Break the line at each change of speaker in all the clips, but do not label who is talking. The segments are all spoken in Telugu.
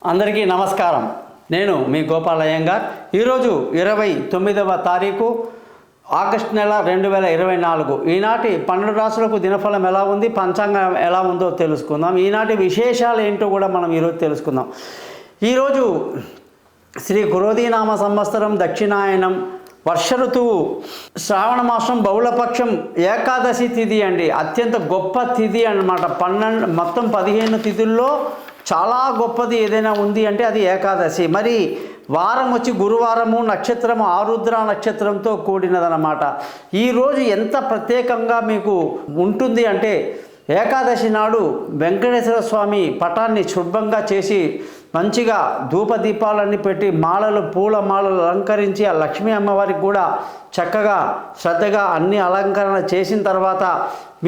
అందరికీ నమస్కారం. నేను మీ గోపాల్ అయ్యంగార్. ఈరోజు 29వ తారీఖు ఆగస్టు నెల 2024. ఈనాటి 12 రాశులకు దినఫలం ఎలా ఉంది, పంచాంగం ఎలా ఉందో తెలుసుకుందాం. ఈనాటి విశేషాలు ఏంటో కూడా మనం ఈరోజు తెలుసుకుందాం. ఈరోజు శ్రీ క్రోధీనామ సంవత్సరం, దక్షిణాయనం, వర్ష ఋతువు, శ్రావణ మాసం, బహుళపక్షం, ఏకాదశి తిథి అండి. అత్యంత గొప్ప తిథి అన్నమాట. మొత్తం 15 తిథుల్లో చాలా గొప్పది ఏదైనా ఉంది అంటే అది ఏకాదశి. మరి వారం వచ్చి గురువారము, నక్షత్రము ఆరుద్ర నక్షత్రంతో కూడినదన్నమాట. ఈరోజు ఎంత ప్రత్యేకంగా మీకు ఉంటుంది అంటే ఏకాదశి నాడు వెంకటేశ్వర స్వామి పటాన్ని శుభ్రంగా చేసి మంచిగా ధూపదీపాలన్నీ పెట్టి మాలలు, పూల మాలలు అలంకరించి ఆ లక్ష్మీ అమ్మవారికి కూడా చక్కగా శ్రద్ధగా అన్ని అలంకరణ చేసిన తర్వాత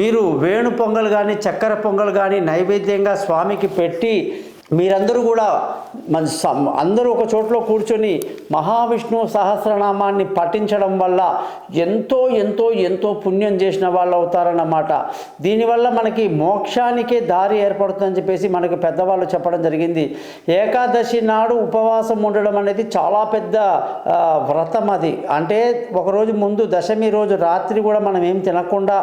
మీరు వేణు పొంగల్ కానీ చక్కెర పొంగల్ కానీ నైవేద్యంగా స్వామికి పెట్టి మీరందరూ కూడా అందరూ ఒక చోట్లో కూర్చొని మహావిష్ణు సహస్రనామాన్ని పఠించడం వల్ల ఎంతో ఎంతో ఎంతో పుణ్యం చేసిన వాళ్ళు అవుతారన్నమాట. దీనివల్ల మనకి మోక్షానికే దారి ఏర్పడుతుందని చెప్పేసి మనకు పెద్దవాళ్ళు చెప్పడం జరిగింది. ఏకాదశి నాడు ఉపవాసం ఉండడం అనేది చాలా పెద్ద వ్రతం. అది అంటే ఒకరోజు ముందు దశమి రోజు రాత్రి కూడా మనం ఏం తినకుండా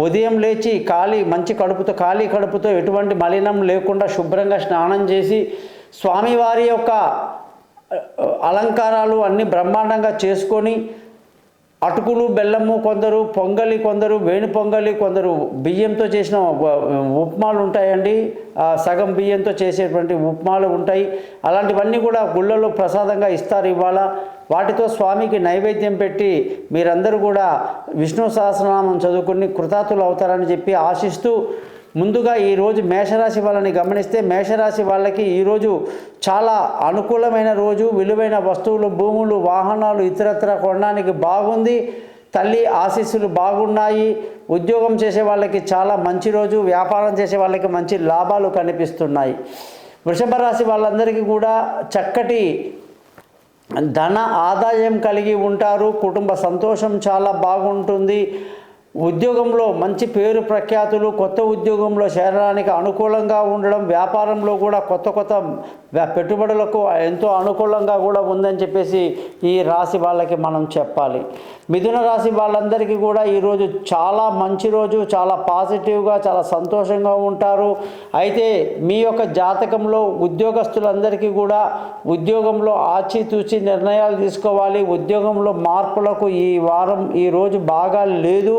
ఉదయం లేచి మంచి కడుపుతో ఖాళీ కడుపుతో ఎటువంటి మలినం లేకుండా శుభ్రంగా స్నానం చేసి స్వామివారి యొక్క అలంకారాలు అన్నీ బ్రహ్మాండంగా చేసుకొని అటుకులు, బెల్లము, కొందరు పొంగలి, కొందరు వేణు పొంగలి, కొందరు బియ్యంతో చేసిన ఉప్మాలు ఉంటాయండి. సగం బియ్యంతో చేసేటువంటి ఉప్మాలు ఉంటాయి. అలాంటివన్నీ కూడా గుళ్ళలో ప్రసాదంగా ఇస్తారు ఇవాళ. వాటితో స్వామికి నైవేద్యం పెట్టి మీరందరూ కూడా విష్ణు సహస్రనామం చదువుకుని కృతార్థులు అవుతారని చెప్పి ఆశిస్తూ, ముందుగా ఈరోజు మేషరాశి వాళ్ళని గమనిస్తే మేషరాశి వాళ్ళకి ఈరోజు చాలా అనుకూలమైన రోజు. విలువైన వస్తువులు, భూములు, వాహనాలు ఇతరత్ర కొనడానికి బాగుంది. తల్లి ఆశీస్సులు బాగున్నాయి. ఉద్యోగం చేసే వాళ్ళకి చాలా మంచి రోజు. వ్యాపారం చేసే వాళ్ళకి మంచి లాభాలు కనిపిస్తున్నాయి. వృషభ రాశి వాళ్ళందరికీ కూడా చక్కటి ధన ఆదాయం కలిగి ఉంటారు. కుటుంబ సంతోషం చాలా బాగుంటుంది. ఉద్యోగంలో మంచి పేరు ప్రఖ్యాతులు, కొత్త ఉద్యోగంలో చేరడానికి అనుకూలంగా ఉండడం, వ్యాపారంలో కూడా కొత్త పెట్టుబడులకు ఎంతో అనుకూలంగా కూడా ఉందని చెప్పేసి ఈ రాశి వాళ్ళకి మనం చెప్పాలి. మిథున రాశి వాళ్ళందరికీ కూడా ఈరోజు చాలా మంచి రోజు. చాలా పాజిటివ్గా, చాలా సంతోషంగా ఉంటారు. అయితే మీ యొక్క జాతకంలో ఉద్యోగస్తులందరికీ కూడా ఉద్యోగంలో ఆచితూచి నిర్ణయాలు తీసుకోవాలి. ఉద్యోగంలో మార్పులకు ఈ రోజు బాగా లేదు.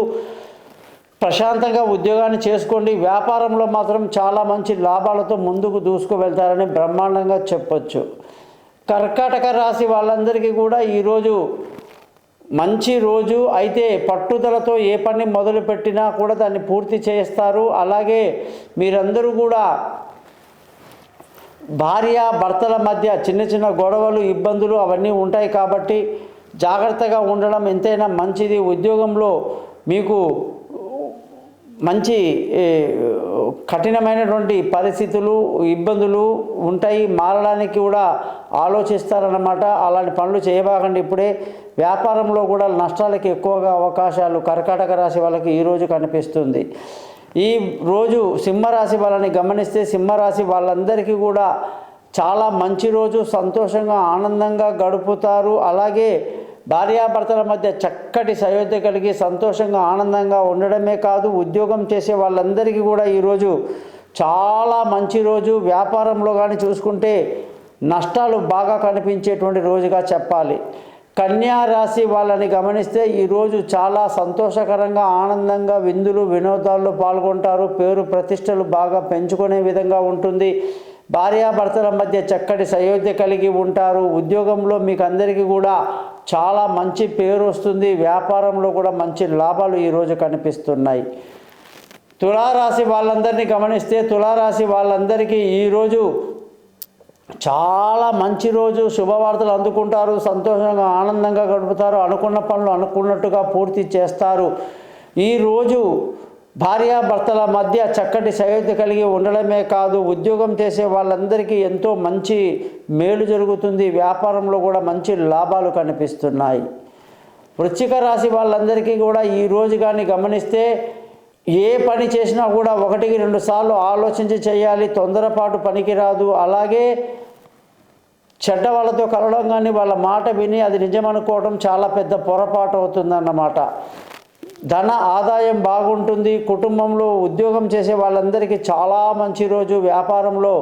ప్రశాంతంగా ఉద్యోగాన్ని చేసుకోండి. వ్యాపారంలో మాత్రం చాలా మంచి లాభాలతో ముందుకు దూసుకు వెళ్తారని బ్రహ్మాండంగా చెప్పొచ్చు. కర్కాటక రాశి వాళ్ళందరికీ కూడా ఈరోజు మంచి రోజు. అయితే పట్టుదలతో ఏ పని మొదలుపెట్టినా కూడా దాన్ని పూర్తి చేస్తారు. అలాగే మీరందరూ కూడా భార్య భర్తల మధ్య చిన్న గొడవలు, ఇబ్బందులు అవన్నీ ఉంటాయి కాబట్టి జాగ్రత్తగా ఉండడం ఎంతైనా మంచిది. ఉద్యోగంలో మీకు మంచి కఠినమైనటువంటి పరిస్థితులు, ఇబ్బందులు ఉంటాయి. మారడానికి కూడా ఆలోచిస్తారన్నమాట. అలాంటి పనులు చేయబాకండి ఇప్పుడే. వ్యాపారంలో కూడా నష్టాలకి ఎక్కువగా అవకాశాలు కర్కాటక రాశి వాళ్ళకి ఈరోజు కనిపిస్తుంది. ఈ రోజు సింహరాశి వాళ్ళని గమనిస్తే సింహరాశి వాళ్ళందరికీ కూడా చాలా మంచి రోజు. సంతోషంగా ఆనందంగా గడుపుతారు. అలాగే భార్యాభర్తల మధ్య చక్కటి సయోధ్య కలిగి సంతోషంగా ఆనందంగా ఉండడమే కాదు, ఉద్యోగం చేసే వాళ్ళందరికీ కూడా ఈరోజు చాలా మంచి రోజు. వ్యాపారంలో కానీ చూసుకుంటే నష్టాలు బాగా కనిపించేటువంటి రోజుగా చెప్పాలి. కన్యా రాశి వాళ్ళని గమనిస్తే ఈరోజు చాలా సంతోషకరంగా ఆనందంగా విందులు వినోదాల్లో పాల్గొంటారు. పేరు ప్రతిష్టలు బాగా పెంచుకునే విధంగా ఉంటుంది. భార్యాభర్తల మధ్య చక్కటి సయోధ్య కలిగి ఉంటారు. ఉద్యోగంలో మీకు అందరికీ కూడా చాలా మంచి పేరు వస్తుంది. వ్యాపారంలో కూడా మంచి లాభాలు ఈరోజు కనిపిస్తున్నాయి. తులారాశి వాళ్ళందరినీ గమనిస్తే తులారాశి వాళ్ళందరికీ ఈరోజు చాలా మంచి రోజు. శుభవార్తలు అందుకుంటారు. సంతోషంగా ఆనందంగా గడుపుతారు. అనుకున్న పనులు అనుకున్నట్టుగా పూర్తి చేస్తారు. ఈరోజు భార్యాభర్తల మధ్య చక్కటి సయోధ్య కలిగి ఉండడమే కాదు, ఉద్యోగం చేసే వాళ్ళందరికీ ఎంతో మంచి మేలు జరుగుతుంది. వ్యాపారంలో కూడా మంచి లాభాలు కనిపిస్తున్నాయి. వృశ్చిక రాశి వాళ్ళందరికీ కూడా ఈరోజు కానీ గమనిస్తే ఏ పని చేసినా కూడా 1-2 సార్లు ఆలోచించి చేయాలి. తొందరపాటు పనికిరాదు. అలాగే చెడ్డ వాళ్ళతో కలవడం కానీ వాళ్ళ మాట విని అది నిజమనుకోవడం చాలా పెద్ద పొరపాటు అవుతుందన్నమాట. ధన ఆదాయం బాగుంటుంది. కుటుంబంలో ఉద్యోగం చేసే వాళ్ళందరికీ చాలా మంచి రోజు. వ్యాపారంలో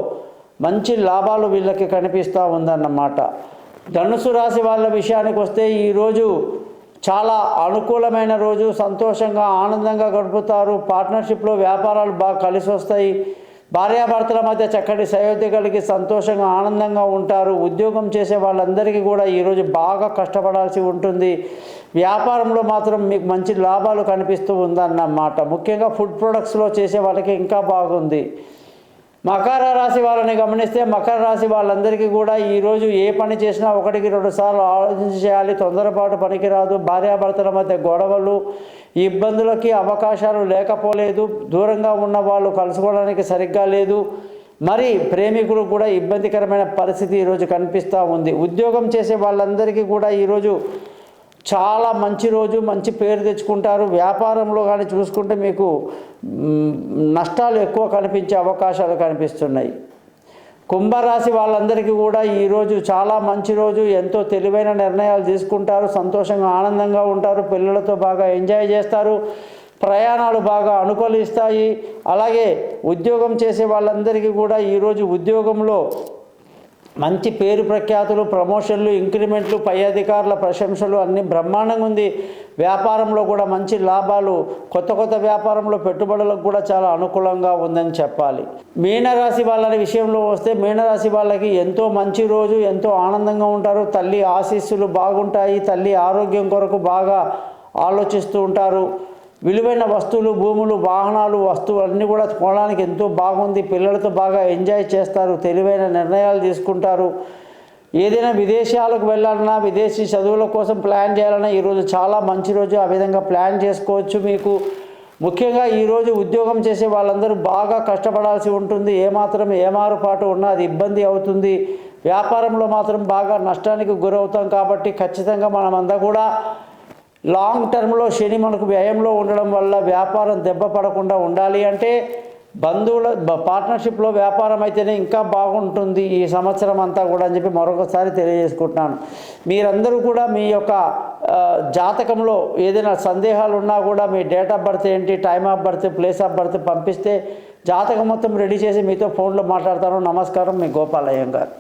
మంచి లాభాలు వీళ్ళకి కనిపిస్తూ ఉందన్నమాట. ధనుసు రాశి వాళ్ళ విషయానికి వస్తే ఈరోజు చాలా అనుకూలమైన రోజు. సంతోషంగా ఆనందంగా గడుపుతారు. పార్ట్నర్షిప్లో వ్యాపారాలు బాగా కలిసి వస్తాయి. భార్యాభర్తల మధ్య చక్కటి సయోధ్య కలిగి సంతోషంగా ఆనందంగా ఉంటారు. ఉద్యోగం చేసే వాళ్ళందరికీ కూడా ఈరోజు బాగా కష్టపడాల్సి ఉంటుంది. వ్యాపారంలో మాత్రం మీకు మంచి లాభాలు కనిపిస్తూ ఉందన్నమాట. ముఖ్యంగా ఫుడ్ ప్రొడక్ట్స్లో చేసే వాళ్ళకి ఇంకా బాగుంది. మకర రాశి వాళ్ళని గమనిస్తే మకర రాశి వాళ్ళందరికీ కూడా ఈరోజు ఏ పని చేసినా 1-2 సార్లు ఆలోచించి చేయాలి. తొందరపాటు పనికిరాదు. భార్యాభర్తల మధ్య గొడవలు, ఇబ్బందులకి అవకాశాలు లేకపోలేదు. దూరంగా ఉన్న వాళ్ళు కలుసుకోవడానికి సరిగ్గా లేదు. మరి ప్రేమికులు కూడా ఇబ్బందికరమైన పరిస్థితి ఈరోజు కనిపిస్తూ ఉంది. ఉద్యోగం చేసే వాళ్ళందరికీ కూడా ఈరోజు చాలా మంచి రోజు. మంచి పేరు తెచ్చుకుంటారు. వ్యాపారంలో కానీ చూసుకుంటే మీకు నష్టాలు ఎక్కువ కనిపించే అవకాశాలు కనిపిస్తున్నాయి. కుంభరాశి వాళ్ళందరికీ కూడా ఈరోజు చాలా మంచి రోజు. ఎంతో తెలివైన నిర్ణయాలు తీసుకుంటారు. సంతోషంగా ఆనందంగా ఉంటారు. పిల్లలతో బాగా ఎంజాయ్ చేస్తారు. ప్రయాణాలు బాగా అనుకూలిస్తాయి. అలాగే ఉద్యోగం చేసే వాళ్ళందరికీ కూడా ఈరోజు ఉద్యోగంలో మంచి పేరు ప్రఖ్యాతులు, ప్రమోషన్లు, ఇంక్రిమెంట్లు, పై అధికారుల ప్రశంసలు అన్నీ బ్రహ్మాండంగా ఉంది. వ్యాపారంలో కూడా మంచి లాభాలు, కొత్త వ్యాపారంలో పెట్టుబడులకు కూడా చాలా అనుకూలంగా ఉందని చెప్పాలి. మీనరాశి వాళ్ళ విషయంలో వస్తే మీనరాశి వాళ్ళకి ఎంతో మంచి రోజు. ఎంతో ఆనందంగా ఉంటారు. తల్లి ఆశీస్సులు బాగుంటాయి. తల్లి ఆరోగ్యం కొరకు బాగా ఆలోచిస్తూ ఉంటారు. విలువైన వస్తువులు, భూములు, వాహనాలు, వస్తువులు అన్నీ కూడా కొనడానికి ఎంతో బాగుంది. పిల్లలతో బాగా ఎంజాయ్ చేస్తారు. తెలివైన నిర్ణయాలు తీసుకుంటారు. ఏదైనా విదేశాలకు వెళ్ళాలన్నా, విదేశీ చదువుల కోసం ప్లాన్ చేయాలన్నా ఈరోజు చాలా మంచి రోజు. ఆ విధంగా ప్లాన్ చేసుకోవచ్చు. మీకు ముఖ్యంగా ఈరోజు ఉద్యోగం చేసే వాళ్ళందరూ బాగా కష్టపడాల్సి ఉంటుంది. ఏమాత్రం ఏమారుపాటు ఉన్నా అది ఇబ్బంది అవుతుంది. వ్యాపారంలో మాత్రం బాగా నష్టానికి గురవుతాం. కాబట్టి ఖచ్చితంగా మనమంతా కూడా లాంగ్ టర్మ్లో శని మనకు వ్యయంలో ఉండడం వల్ల వ్యాపారం దెబ్బ పడకుండా ఉండాలి అంటే బంధువుల పార్ట్నర్షిప్లో వ్యాపారం అయితేనే ఇంకా బాగుంటుంది ఈ సంవత్సరం అంతా కూడా అని చెప్పి మరొకసారి తెలియజేసుకుంటున్నాను. మీరందరూ కూడా మీ యొక్క జాతకంలో ఏదైనా సందేహాలు ఉన్నా కూడా మీ డేట్ ఆఫ్ బర్త్ ఏంటి, time of birth, place of birth పంపిస్తే జాతకం మొత్తం రెడీ చేసి మీతో ఫోన్లో మాట్లాడతాను. నమస్కారం, మీ గోపాలయ్య గారు.